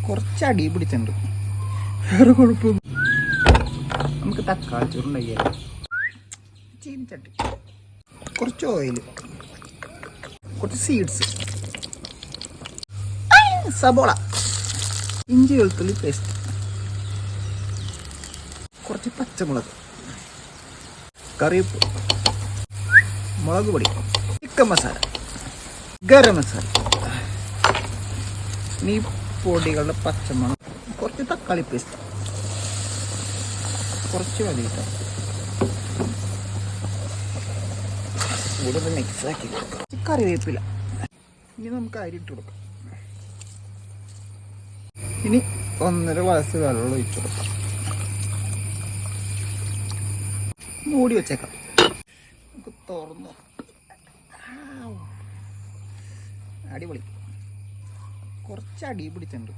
കുറച്ച് അടി പിടിച്ചിട്ടുണ്ട്. വേറെ കുഴപ്പമൊന്നും. നമുക്ക് തക്കാളി ചോറുണ്ടാക്കിയാലോ. ചീനിച്ചട്ടി, കുറച്ച് ഓയിൽ, കുറച്ച് സീഡ്സ്, സബോള, ഇഞ്ചി വെളുത്തുള്ളി പേസ്റ്റ്, കുറച്ച് പച്ചമുളക്, കറിവേപ്പ്, മുളക് പൊടി, ചിക്കൻ മസാല, ഗരം മസാല, ഈ പൊടികളുടെ പച്ചമുളക്, കുറച്ച് തക്കാളി പേസ്റ്റ്, കുറച്ച് വലിയ കൂടുതൽ മിക്സാക്കി കൊടുക്കാം. കറിവേപ്പില. ഇനി നമുക്ക് അരി ഇട്ട് കൊടുക്കാം. ഇനി 1.5 ഗ്ലാസ് വെള്ളം ഒഴിച്ചു കൊടുക്കാം. മൂടി വെച്ചേക്കാം. നമുക്ക് തുറന്നു. അടിപൊളി. കുറച്ച് അടി പിടിച്ചിട്ടുണ്ട്.